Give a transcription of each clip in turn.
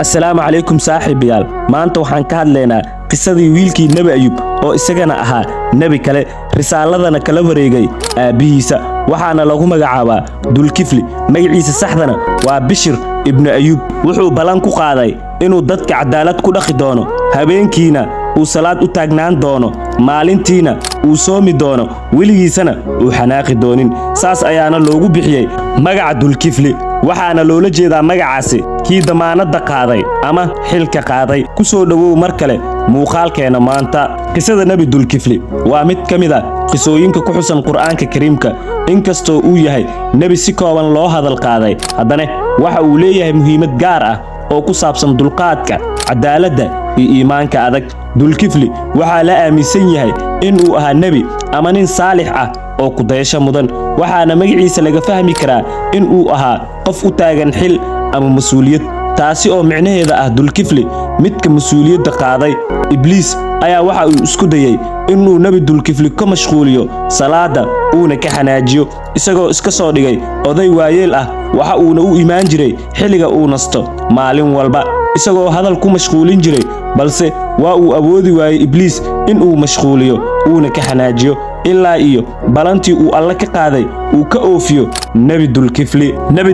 السلام عليكم صاحب يال ما أنت وحن كهدلنا قصدي ويلكي نبي أيوب أو إسجنا أها نبي كله رسالة كلا وريجي بيسا وحنا لو هم جعبا دول كفلي ما يعيس صحدنا وبشر ابن أيوب وحو بلانكو قاضي إنه ضدك عدالة كل خدانه هبين كينا وصلاة وتاجنان دونه maalintiina uu soomi doono wiligiisana uu xanaaqi doonin saas ayaana loogu bixiyay magaca Dulkifli waxaana loola jeedaa magacaasi kii damaanada qaaday ama xilka qaaday ku soo dhawow mar kale muuqaalkeena maanta qisada nabi Dulkifli waa mid kamid ah qisooyinka ku xusan Qur'aanka Kariimka inkastoo uu yahay nabi si kooban loo hadal qaaday haddana waxa uu leeyahay muhiimad gaar ah oo ku saabsan dulqaadka cadaaladda iyo iimaanka adag Dulkifli waxa la aaminsan yahay inuu ahaa nabi ama nin saalix ah oo ku dayasho mudan waxaana magaciisa laga fahmi karaa inuu ahaa qof u taagan xil ama mas'uuliyad taasi oo micnaheeda ah Dulkifli midka mas'uuliyadda qaaday Ibliis ayaa waxa uu isku dayay inuu nabi Dulkifli ka mashquuliyo salaada uuna ka xanaajiyo isagoo iska soo dhigay oday waayeel ah waxa uuna u iimaan jiray xilliga uu nasto maalin walba isagoo hadal ku mashquulin jiray balse waa uu awoodi waayay Ibliis inuu mashquuliyo uuna ka xanaajiyo ilaa iyo balantii uu alla ka qaaday uu ka oofiyo nabi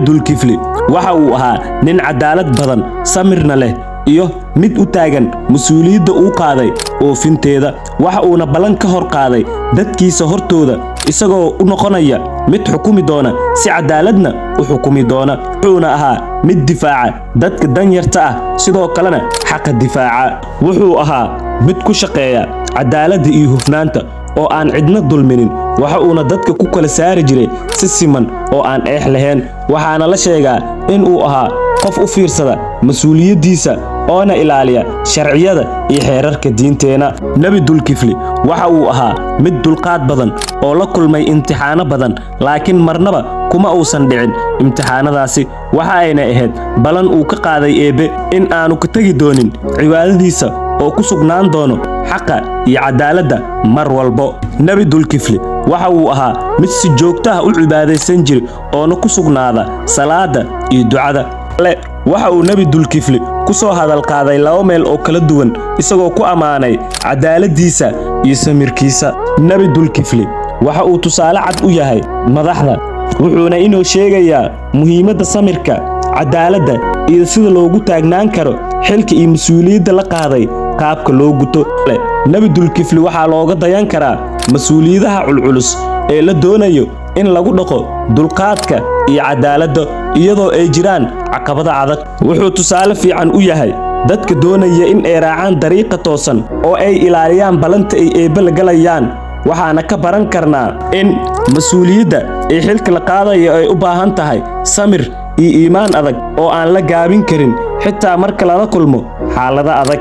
Dulkifli waxa uu ahaa nin cadaalad badan samirna leh iyo mid u taagan mas'uuliyadda uu qaaday oofinteeda waxa uuna balan ka hor qaaday dadkiisa hortooda isagoo u noqonaya mid xukumi doona si cadaaladna u xukumi doona wuxuuna ahaa mid difaaca dadka danyarta ah sidoo kalena xaq difaaca wuxuu ahaa mid ku shaqeeya cadaaladda iyo hufnaanta oo aan cidna dulminin waxa uuna dadka ku kala saari jiray si siman oo aan eex lahayn waxaana la sheegaa inuu ahaa qof u fiirsada mas'uuliyadiisa oona ilaaliya sharciyada iyo xeerarka diinteena nabi Dulkifli waxa uu ahaa mid dulqaad badan oo la kulmay imtixaano badan laakiin marnaba kuma uusan dhicin imtixaanadaasi waxa ayna ahayd balan uu ka qaaday eebe in aanu ka tagi doonin cibaadadiisa oo ku sugnaan doono xaqa iyo cadaaladda mar walbo nabi Dulkifli waxa uu ahaa mid si joogto ah u cibaadaysan jiray oo ku sugnaada salaada iyo ducada waxa uu nabi Dulkifli ku soo hadal qaaday laba meel oo kala duwan isagoo ku amaanay cadaaladiisa iyo samirkiisa nabi Dulkifli waxa uu tusaale cad u yahay madaxda wuxuuna inoo sheegayaa muhiimadda samirka cadaaladda iyo sida loogu taagnaan karo xilka iyo mas'uuliyadda la qaaday qaabka loo guto nabi Dulkifli waxa looga dayan karaa mas'uuliyadaha culculus ee la doonayo in lagu dhaqo dulqaadka iyo cadaaladda iyadoo ay jiraan caqabado adag wuxuu tusaale fiican u yahay dadka doonaya in ay raacaan dariiqa toosan oo ay ilaaliyaan balanta ay eebe la galayaan waxaana ka baran karnaa in mas'uuliyadda ee xilka la qaadayo ay u baahan tahay samir iyo iimaan adag oo aan la gaabin karin xitaa marka la kulmo xaalado adag